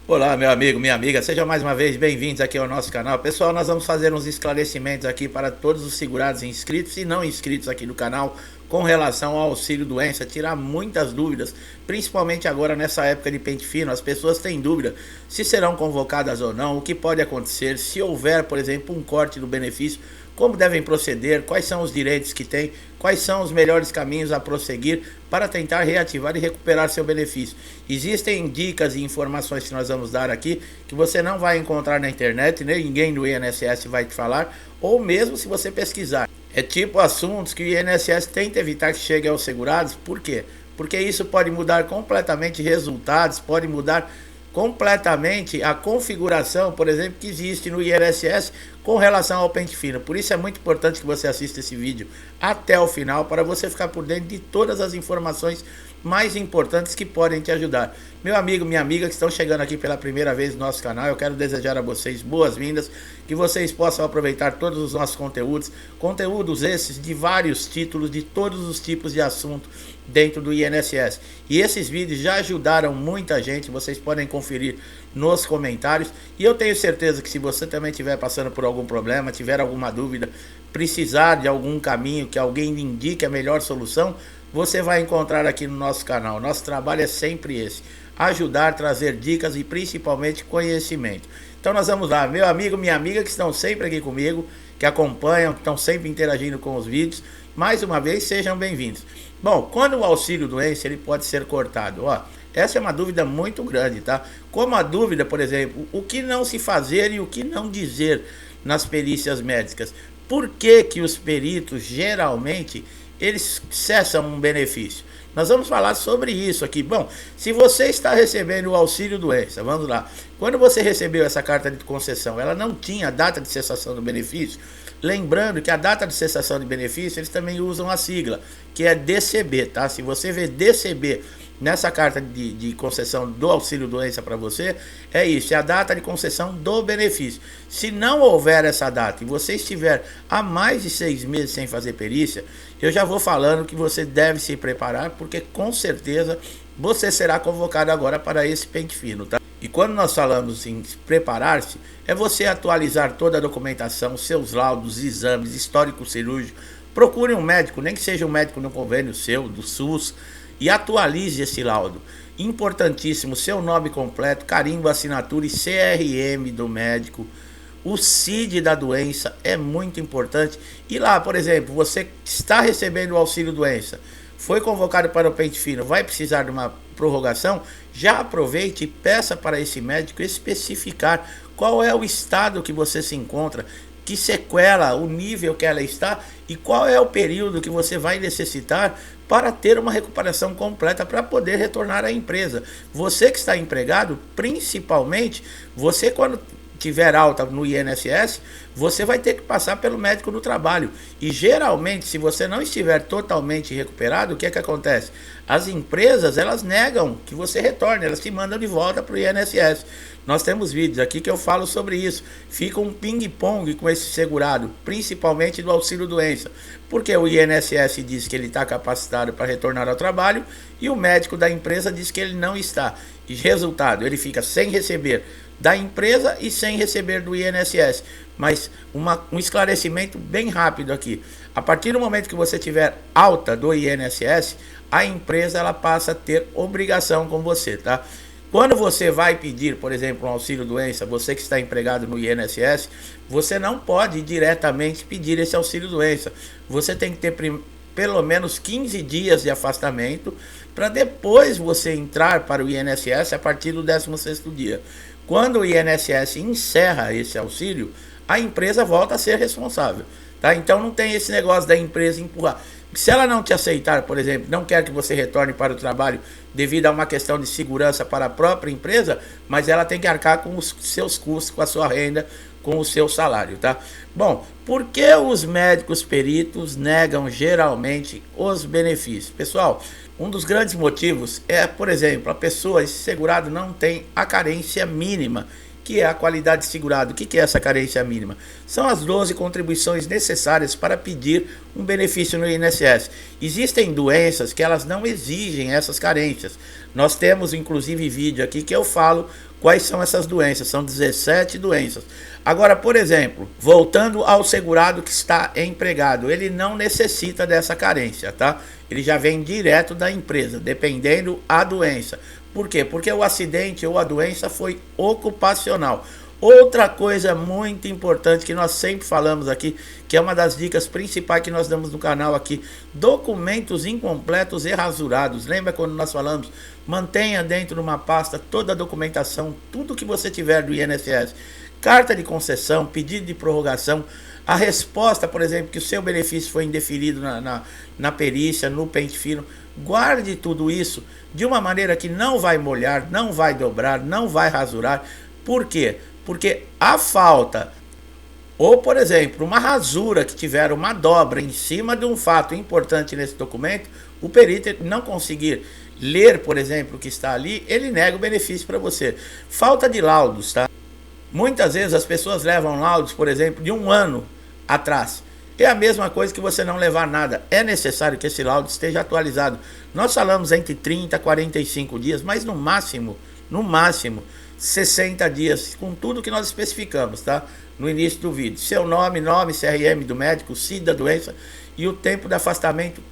Olá, meu amigo, minha amiga, sejam mais uma vez bem-vindos aqui ao nosso canal. Pessoal, nós vamos fazer uns esclarecimentos aqui para todos os segurados inscritos e não inscritos aqui no canal com relação ao auxílio-doença, tirar muitas dúvidas, principalmente agora nessa época de pente fino. As pessoas têm dúvida se serão convocadas ou não, o que pode acontecer, se houver, por exemplo, um corte do benefício, como devem proceder, quais são os direitos que têm, quais são os melhores caminhos a prosseguir para tentar reativar e recuperar seu benefício. Existem dicas e informações que nós vamos dar aqui que você não vai encontrar na internet, nem ninguém do INSS vai te falar, ou mesmo se você pesquisar. É tipo assuntos que o INSS tenta evitar que chegue aos segurados. Por quê? Porque isso pode mudar completamente resultados, pode mudar completamente a configuração, por exemplo, que existe no INSS com relação ao pente fino. Por isso é muito importante que você assista esse vídeo até o final para você ficar por dentro de todas as informações mais importantes que podem te ajudar. Meu amigo, minha amiga que estão chegando aqui pela primeira vez no nosso canal, eu quero desejar a vocês boas-vindas, que vocês possam aproveitar todos os nossos conteúdos esses de vários títulos, de todos os tipos de assunto dentro do INSS. E esses vídeos já ajudaram muita gente, vocês podem conferir nos comentários. E eu tenho certeza que se você também estiver passando por algum problema, tiver alguma dúvida, precisar de algum caminho que alguém lhe indique a melhor solução, você vai encontrar aqui no nosso canal. Nosso trabalho é sempre esse: ajudar, trazer dicas e principalmente conhecimento. Então nós vamos lá, meu amigo, minha amiga que estão sempre aqui comigo, que acompanham, que estão sempre interagindo com os vídeos, mais uma vez sejam bem-vindos. Bom, quando o auxílio-doença ele pode ser cortado? Essa é uma dúvida muito grande, tá? Como a dúvida, por exemplo, o que não se fazer e o que não dizer nas perícias médicas. Por que que os peritos geralmente eles cessam um benefício? Nós vamos falar sobre isso aqui. Bom, se você está recebendo o auxílio-doença, vamos lá. Quando você recebeu essa carta de concessão, ela não tinha data de cessação do benefício. Lembrando que a data de cessação de benefício, eles também usam a sigla, que é DCB, tá? Se você vê DCB nessa carta de concessão do auxílio-doença para você, é isso, é a data de concessão do benefício. Se não houver essa data e você estiver há mais de 6 meses sem fazer perícia, eu já vou falando que você deve se preparar, porque com certeza você será convocado agora para esse pente fino, tá? E quando nós falamos em preparar-se, é você atualizar toda a documentação, seus laudos, exames, histórico cirúrgico. Procure um médico, nem que seja um médico no convênio seu, do SUS, e atualize esse laudo. Importantíssimo, seu nome completo, carimbo, assinatura e CRM do médico. O CID da doença é muito importante. E lá, por exemplo, você está recebendo o auxílio-doença, foi convocado para o pente fino, vai precisar de uma prorrogação, já aproveite e peça para esse médico especificar qual é o estado que você se encontra, que sequela, o nível que ela está e qual é o período que você vai necessitar para ter uma recuperação completa para poder retornar à empresa. Você que está empregado, principalmente, você quando tiver alta no INSS, você vai ter que passar pelo médico do trabalho. E geralmente, se você não estiver totalmente recuperado, o que é que acontece? As empresas, elas negam que você retorne, elas te mandam de volta para o INSS. Nós temos vídeos aqui que eu falo sobre isso. Fica um ping-pong com esse segurado, principalmente do auxílio-doença. Porque o INSS diz que ele está capacitado para retornar ao trabalho e o médico da empresa diz que ele não está. E resultado, ele fica sem receber da empresa e sem receber do INSS. Mas um esclarecimento bem rápido aqui: a partir do momento que você tiver alta do INSS, a empresa ela passa a ter obrigação com você, tá? Quando você vai pedir, por exemplo, um auxílio-doença, você que está empregado no INSS, você não pode diretamente pedir esse auxílio-doença. Você tem que ter pelo menos 15 dias de afastamento para depois você entrar para o INSS a partir do 16º dia. Quando o INSS encerra esse auxílio, a empresa volta a ser responsável, tá? Então não tem esse negócio da empresa empurrar. Se ela não te aceitar, por exemplo, não quer que você retorne para o trabalho devido a uma questão de segurança para a própria empresa, mas ela tem que arcar com os seus custos, com a sua renda, com o seu salário, tá? Bom, por que os médicos peritos negam geralmente os benefícios? Pessoal, um dos grandes motivos é, por exemplo, a pessoa, esse segurado não tem a carência mínima que é a qualidade segurada? O que é essa carência mínima? São as 12 contribuições necessárias para pedir um benefício no INSS. Existem doenças que elas não exigem essas carências. Nós temos inclusive vídeo aqui que eu falo quais são essas doenças. São 17 doenças. Agora, por exemplo, voltando ao segurado que está empregado, ele não necessita dessa carência, tá? Ele já vem direto da empresa, dependendo a doença. Por quê? Porque o acidente ou a doença foi ocupacional. Outra coisa muito importante que nós sempre falamos aqui, que é uma das dicas principais que nós damos no canal aqui, documentos incompletos e rasurados. Lembra quando nós falamos? Mantenha dentro de uma pasta toda a documentação, tudo que você tiver do INSS. Carta de concessão, pedido de prorrogação, a resposta, por exemplo, que o seu benefício foi indeferido na perícia, no pente fino. Guarde tudo isso de uma maneira que não vai molhar, não vai dobrar, não vai rasurar. Por quê? Porque a falta, ou por exemplo, uma rasura que tiver uma dobra em cima de um fato importante nesse documento, o perito não conseguir ler, por exemplo, o que está ali, ele nega o benefício para você. Falta de laudos, tá? Muitas vezes as pessoas levam laudos, por exemplo, de um ano atrás. É a mesma coisa que você não levar nada. É necessário que esse laudo esteja atualizado. Nós falamos entre 30 a 45 dias, mas no máximo 60 dias, com tudo que nós especificamos, tá? No início do vídeo. Seu nome, CRM do médico, CID da doença e o tempo de afastamento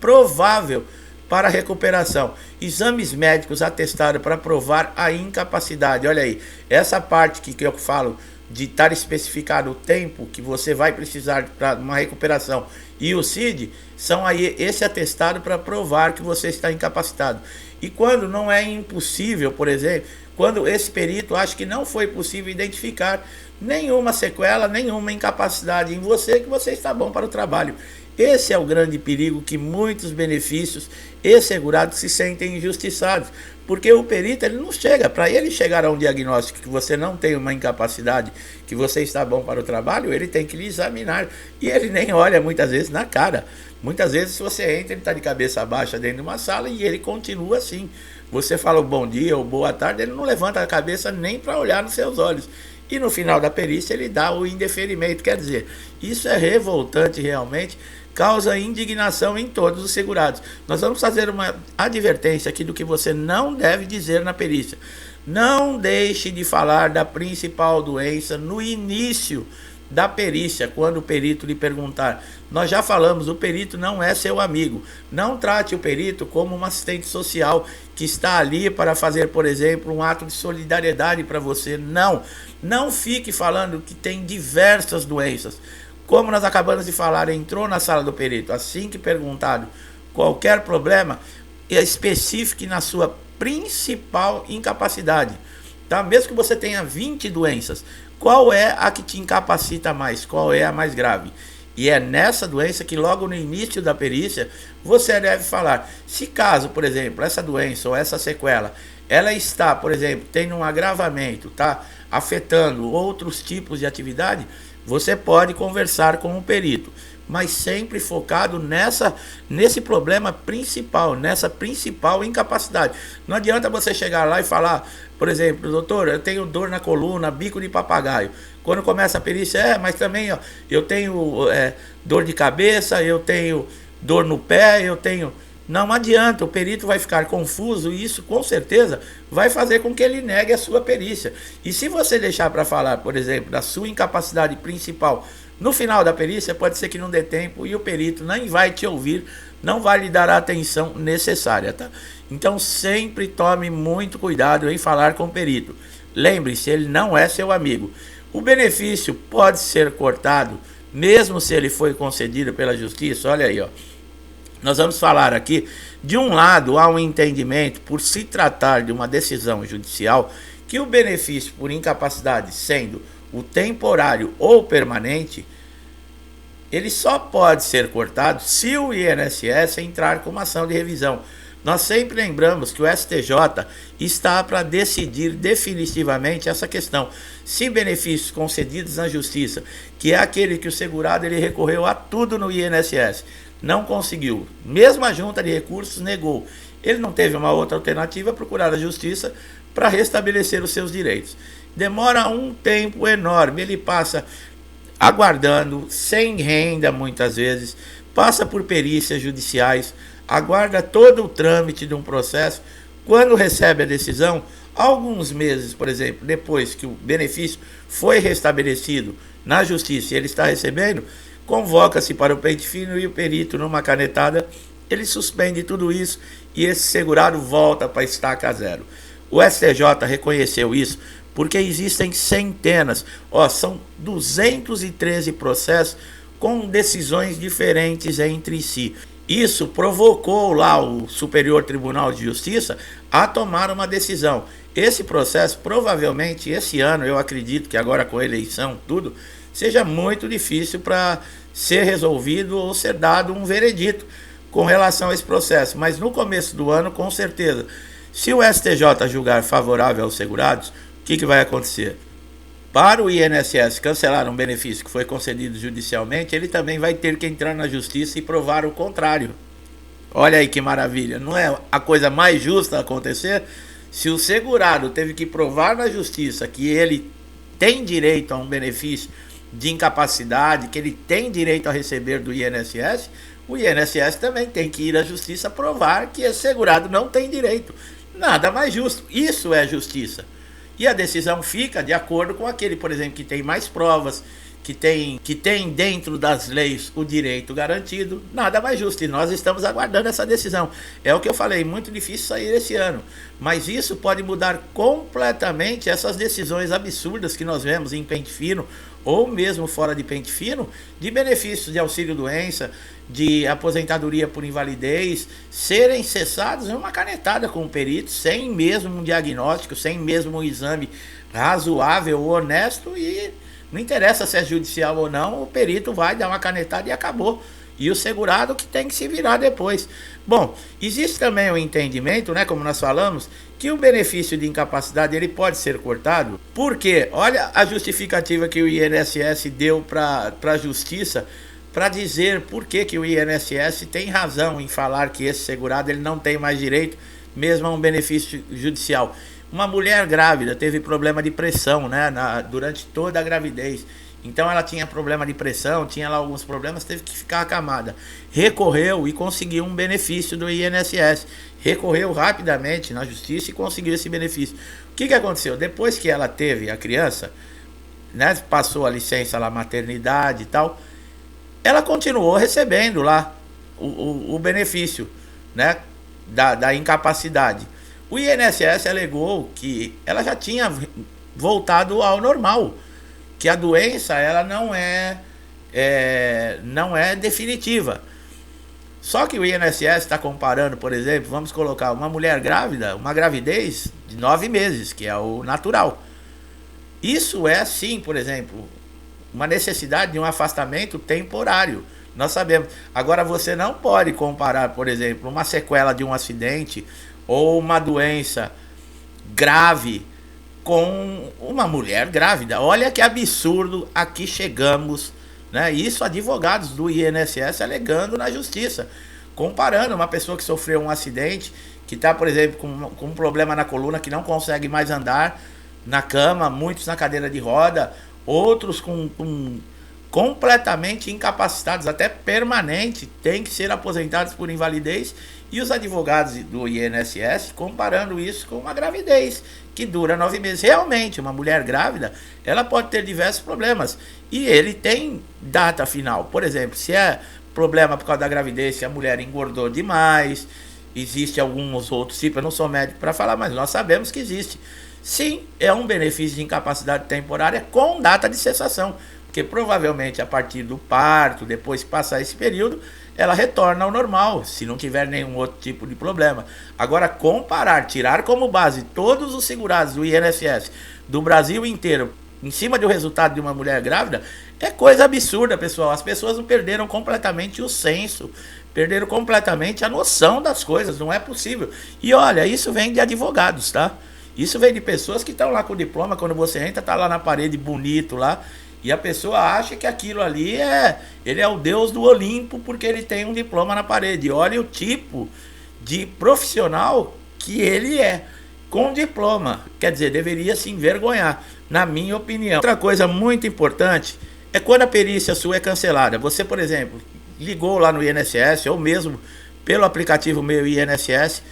provável para recuperação. Exames médicos atestados para provar a incapacidade. Olha aí, essa parte que eu falo de estar especificado o tempo que você vai precisar para uma recuperação e o CID, são aí esse atestado para provar que você está incapacitado. E quando não é impossível, por exemplo, quando esse perito acha que não foi possível identificar nenhuma sequela, nenhuma incapacidade em você, que você está bom para o trabalho. Esse é o grande perigo que muitos benefícios e segurados se sentem injustiçados, porque o perito ele não chega, para ele chegar a um diagnóstico que você não tem uma incapacidade, que você está bom para o trabalho, ele tem que lhe examinar, e ele nem olha muitas vezes na cara. Muitas vezes se você entra, ele está de cabeça baixa dentro de uma sala e ele continua assim. Você fala o bom dia ou boa tarde, ele não levanta a cabeça nem para olhar nos seus olhos. E no final da perícia ele dá o indeferimento. Quer dizer, isso é revoltante realmente, causa indignação em todos os segurados. Nós vamos fazer uma advertência aqui do que você não deve dizer na perícia. Não deixe de falar da principal doença no início da perícia, quando o perito lhe perguntar. Nós já falamos, o perito não é seu amigo. Não trate o perito como um assistente social que está ali para fazer, por exemplo, um ato de solidariedade para você. Não fique falando que tem diversas doenças. Como nós acabamos de falar, entrou na sala do perito, assim que perguntado qualquer problema, especifique na sua principal incapacidade. Tá? Mesmo que você tenha 20 doenças, qual é a que te incapacita mais? Qual é a mais grave? E é nessa doença que logo no início da perícia você deve falar. Se caso, por exemplo, essa doença ou essa sequela, ela está, por exemplo, tendo um agravamento, tá? Afetando outros tipos de atividade, você pode conversar com o perito, mas sempre focado nesse problema principal, nessa principal incapacidade. Não adianta você chegar lá e falar, por exemplo, doutor, eu tenho dor na coluna, bico de papagaio. Quando começa a perícia, mas também ó, eu tenho dor de cabeça, eu tenho dor no pé, eu tenho... Não adianta, o perito vai ficar confuso e isso com certeza vai fazer com que ele negue a sua perícia. E se você deixar para falar, por exemplo, da sua incapacidade principal no final da perícia, pode ser que não dê tempo e o perito nem vai te ouvir, não vai lhe dar a atenção necessária, tá? Então sempre tome muito cuidado em falar com o perito. Lembre-se, ele não é seu amigo. O benefício pode ser cortado, mesmo se ele foi concedido pela justiça. Olha aí, ó. Nós vamos falar aqui, de um lado, há um entendimento, por se tratar de uma decisão judicial, que o benefício por incapacidade, sendo o temporário ou permanente, ele só pode ser cortado se o INSS entrar com uma ação de revisão. Nós sempre lembramos que o STJ está para decidir definitivamente essa questão. Se benefícios concedidos na justiça, que é aquele que o segurado ele recorreu a tudo no INSS, não conseguiu, mesmo a junta de recursos negou, ele não teve uma outra alternativa, procurar a justiça para restabelecer os seus direitos. demora um tempo enorme. Ele passa aguardando, sem renda muitas vezes, passa por perícias judiciais, aguarda todo o trâmite de um processo. Quando recebe a decisão, alguns meses, por exemplo, depois que o benefício foi restabelecido na justiça e ele está recebendo, convoca-se para o pente fino e o perito, numa canetada, ele suspende tudo isso e esse segurado volta para a estaca zero. O STJ reconheceu isso porque existem centenas, são 213 processos com decisões diferentes entre si. Isso provocou lá o Superior Tribunal de Justiça a tomar uma decisão. Esse processo, provavelmente, esse ano, eu acredito que agora com a eleição, tudo, seja muito difícil para ser resolvido ou ser dado um veredito com relação a esse processo. Mas no começo do ano, com certeza, se o STJ julgar favorável aos segurados, o que vai acontecer? Para o INSS cancelar um benefício que foi concedido judicialmente, ele também vai ter que entrar na justiça e provar o contrário. Olha aí que maravilha, não é a coisa mais justa acontecer? Se o segurado teve que provar na justiça que ele tem direito a um benefício de incapacidade, que ele tem direito a receber do INSS, o INSS também tem que ir à justiça provar que esse segurado não tem direito. Nada mais justo, isso é justiça. E a decisão fica de acordo com aquele, por exemplo, que tem mais provas, que tem dentro das leis o direito garantido, nada mais justo. E nós estamos aguardando essa decisão. É o que eu falei, muito difícil sair esse ano. Mas isso pode mudar completamente essas decisões absurdas que nós vemos em pente fino, ou mesmo fora de pente fino, de benefícios de auxílio-doença, de aposentadoria por invalidez, serem cessados em uma canetada com o perito, sem mesmo um diagnóstico, sem mesmo um exame razoável, honesto, e não interessa se é judicial ou não, o perito vai dar uma canetada e acabou. E o segurado que tem que se virar depois. Bom, existe também o entendimento, né, como nós falamos, que o benefício de incapacidade ele pode ser cortado. Por quê? Olha a justificativa que o INSS deu para a justiça para dizer por que o INSS tem razão em falar que esse segurado ele não tem mais direito mesmo a um benefício judicial. Uma mulher grávida teve problema de pressão, né, durante toda a gravidez. Então ela tinha problema de pressão, tinha lá alguns problemas, teve que ficar acamada. Recorreu e conseguiu um benefício do INSS. Recorreu rapidamente na justiça e conseguiu esse benefício. O que aconteceu? Depois que ela teve a criança, né, passou a licença lá, maternidade e tal, ela continuou recebendo lá o benefício, né, da incapacidade. O INSS alegou que ela já tinha voltado ao normal, que a doença ela não é definitiva. Só que o INSS está comparando, por exemplo, vamos colocar uma mulher grávida, uma gravidez de 9 meses, que é o natural. Isso é sim, por exemplo, uma necessidade de um afastamento temporário. Nós sabemos. Agora você não pode comparar, por exemplo, uma sequela de um acidente ou uma doença grave com uma mulher grávida. Olha que absurdo aqui chegamos, né? Isso advogados do INSS alegando na justiça, comparando uma pessoa que sofreu um acidente, que está, por exemplo, com um problema na coluna, que não consegue mais andar na cama, muitos na cadeira de roda, outros com completamente incapacitados, até permanente, tem que ser aposentados por invalidez, e os advogados do INSS comparando isso com uma gravidez que dura 9 meses. Realmente, uma mulher grávida, ela pode ter diversos problemas, e ele tem data final. Por exemplo, se é problema por causa da gravidez, se a mulher engordou demais, existe alguns outros tipos, eu não sou médico para falar, mas nós sabemos que existe. Sim, é um benefício de incapacidade temporária com data de cessação, porque provavelmente a partir do parto, depois que passar esse período, ela retorna ao normal, se não tiver nenhum outro tipo de problema. Agora, comparar, tirar como base todos os segurados do INSS do Brasil inteiro em cima do resultado de uma mulher grávida, é coisa absurda, pessoal. As pessoas perderam completamente o senso, perderam completamente a noção das coisas, não é possível. E olha, isso vem de advogados, tá? Isso vem de pessoas que estão lá com o diploma, quando você entra, tá lá na parede bonito lá, e a pessoa acha que aquilo ali ele é o Deus do Olimpo porque ele tem um diploma na parede. Olha o tipo de profissional que ele é. com diploma. Quer dizer, deveria se envergonhar, na minha opinião. Outra coisa muito importante é quando a perícia sua é cancelada. Você, por exemplo, ligou lá no INSS ou mesmo pelo aplicativo Meu INSS,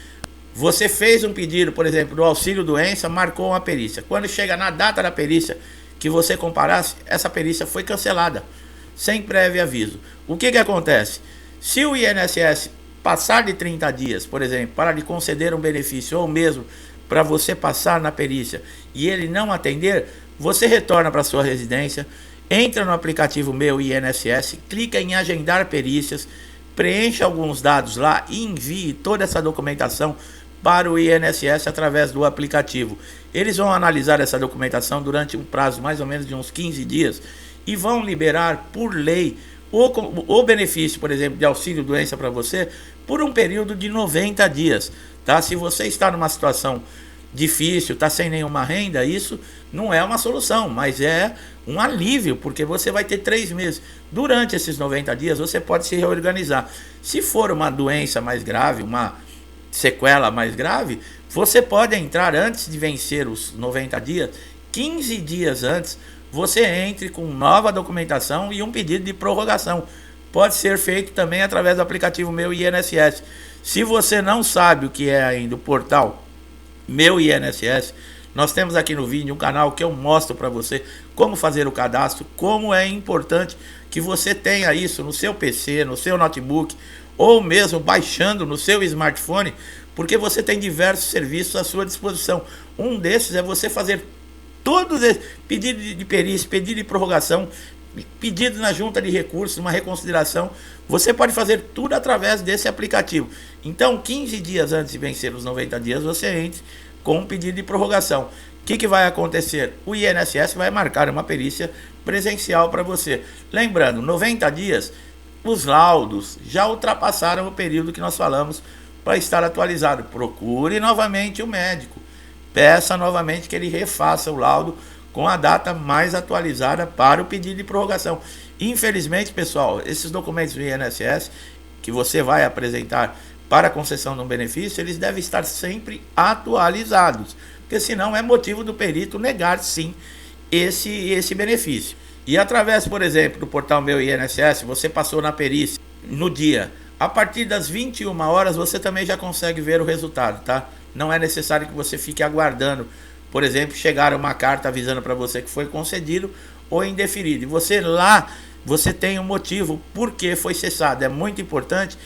você fez um pedido, por exemplo, do auxílio doença, marcou uma perícia. Quando chega na data da perícia que você comparasse, essa perícia foi cancelada, sem prévio aviso. O que acontece? Se o INSS passar de 30 dias, por exemplo, para lhe conceder um benefício ou mesmo para você passar na perícia e ele não atender, você retorna para sua residência, entra no aplicativo Meu INSS, clica em agendar perícias, preencha alguns dados lá e envie toda essa documentação para o INSS através do aplicativo. Eles vão analisar essa documentação durante um prazo mais ou menos de uns 15 dias e vão liberar por lei o benefício, por exemplo, de auxílio doença para você por um período de 90 dias, tá? Se você está numa situação difícil, está sem nenhuma renda, isso não é uma solução, mas é um alívio, porque você vai ter 3 meses. Durante esses 90 dias você pode se reorganizar. Se for uma doença mais grave, uma sequela mais grave, você pode entrar antes de vencer os 90 dias, 15 dias antes, você entre com nova documentação e um pedido de prorrogação. Pode ser feito também através do aplicativo Meu INSS. Se você não sabe o que é ainda o portal Meu INSS, nós temos aqui no vídeo um canal que eu mostro para você como fazer o cadastro, como é importante que você tenha isso no seu PC, no seu notebook, ou mesmo baixando no seu smartphone, porque você tem diversos serviços à sua disposição. Um desses é você fazer todos esses pedido de perícia, pedido de prorrogação, pedido na junta de recursos, uma reconsideração. Você pode fazer tudo através desse aplicativo. Então, 15 dias antes de vencer os 90 dias, você entre com um pedido de prorrogação. O que vai acontecer? O INSS vai marcar uma perícia presencial para você. Lembrando, 90 dias, os laudos já ultrapassaram o período que nós falamos para estar atualizado. Procure novamente o médico. Peça novamente que ele refaça o laudo com a data mais atualizada para o pedido de prorrogação. Infelizmente, pessoal, esses documentos do INSS que você vai apresentar para a concessão de um benefício, eles devem estar sempre atualizados, porque senão é motivo do perito negar sim esse benefício. E através, por exemplo, do portal Meu INSS, você passou na perícia no dia, a partir das 21 horas você também já consegue ver o resultado, tá? Não é necessário que você fique aguardando, por exemplo, chegar uma carta avisando para você que foi concedido ou indeferido. E você lá, você tem um motivo por que foi cessado. É muito importante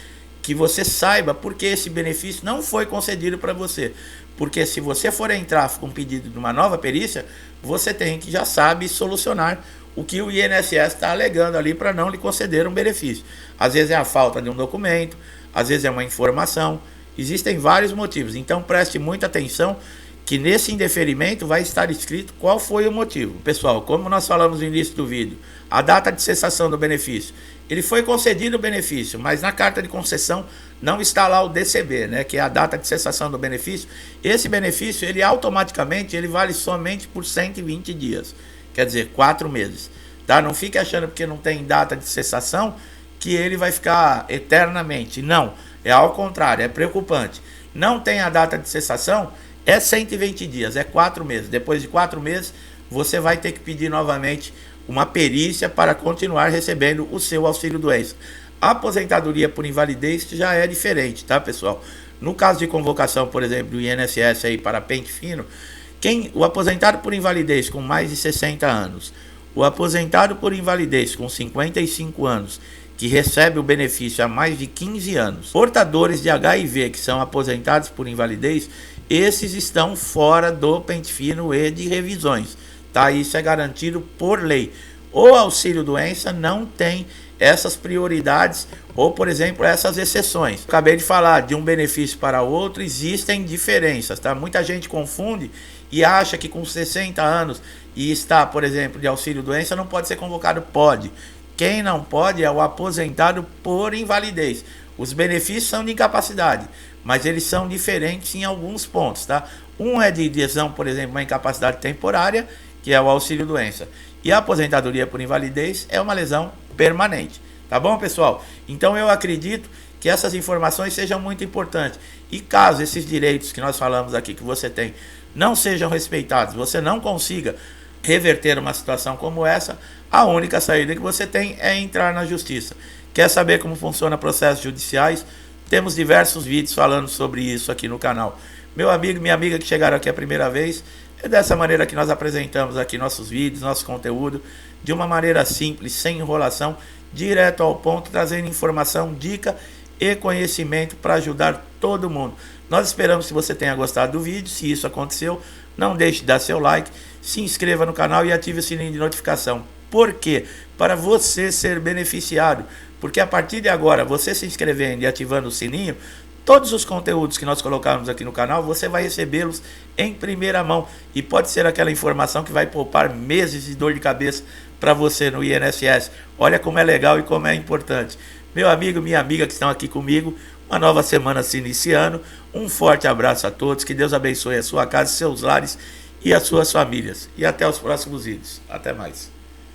que você saiba por que esse benefício não foi concedido para você. Porque se você for entrar com um pedido de uma nova perícia, você tem que já sabe solucionar o que o INSS está alegando ali para não lhe conceder um benefício. Às vezes é a falta de um documento, às vezes é uma informação. Existem vários motivos, então preste muita atenção que nesse indeferimento vai estar escrito qual foi o motivo. Pessoal, como nós falamos no início do vídeo, a data de cessação do benefício, ele foi concedido o benefício, mas na carta de concessão não está lá o DCB, né, que é a data de cessação do benefício. Esse benefício, ele automaticamente, ele vale somente por 120 dias, quer dizer, 4 meses. Tá? Não fique achando porque não tem data de cessação que ele vai ficar eternamente. Não, é ao contrário, é preocupante. Não tem a data de cessação, é 120 dias, é 4 meses. Depois de 4 meses, você vai ter que pedir novamente uma perícia para continuar recebendo o seu auxílio doença. A aposentadoria por invalidez já é diferente, tá, pessoal? No caso de convocação, por exemplo, do INSS aí para pente fino, o aposentado por invalidez com mais de 60 anos, o aposentado por invalidez com 55 anos, que recebe o benefício há mais de 15 anos, portadores de HIV que são aposentados por invalidez, esses estão fora do pente fino e de revisões, tá? Isso é garantido por lei. O auxílio doença não tem essas prioridades ou, por exemplo, essas exceções. Acabei de falar de um benefício para outro, existem diferenças, tá? Muita gente confunde e acha que com 60 anos e está, por exemplo, de auxílio doença não pode ser convocado. Pode. Quem não pode é o aposentado por invalidez. Os benefícios são de incapacidade, mas eles são diferentes em alguns pontos, tá? Um é de lesão, por exemplo, uma incapacidade temporária, que é o auxílio doença. E a aposentadoria por invalidez é uma lesão permanente. Tá bom, pessoal? Então eu acredito que essas informações sejam muito importantes. E caso esses direitos que nós falamos aqui, que você tem, não sejam respeitados, você não consiga reverter uma situação como essa, a única saída que você tem é entrar na justiça. Quer saber como funciona processos judiciais? Temos diversos vídeos falando sobre isso aqui no canal. Meu amigo, minha amiga que chegaram aqui a primeira vez, é dessa maneira que nós apresentamos aqui nossos vídeos, nosso conteúdo, de uma maneira simples, sem enrolação, direto ao ponto, trazendo informação, dica e conhecimento para ajudar todo mundo. Nós esperamos que você tenha gostado do vídeo. Se isso aconteceu, não deixe de dar seu like, se inscreva no canal e ative o sininho de notificação. Por quê? Para você ser beneficiado. Porque a partir de agora, você se inscrevendo e ativando o sininho, todos os conteúdos que nós colocarmos aqui no canal, você vai recebê-los em primeira mão. E pode ser aquela informação que vai poupar meses de dor de cabeça para você no INSS. Olha como é legal e como é importante. Meu amigo, minha amiga que estão aqui comigo, uma nova semana se iniciando. Um forte abraço a todos. Que Deus abençoe a sua casa, seus lares e as suas famílias. E até os próximos vídeos. Até mais.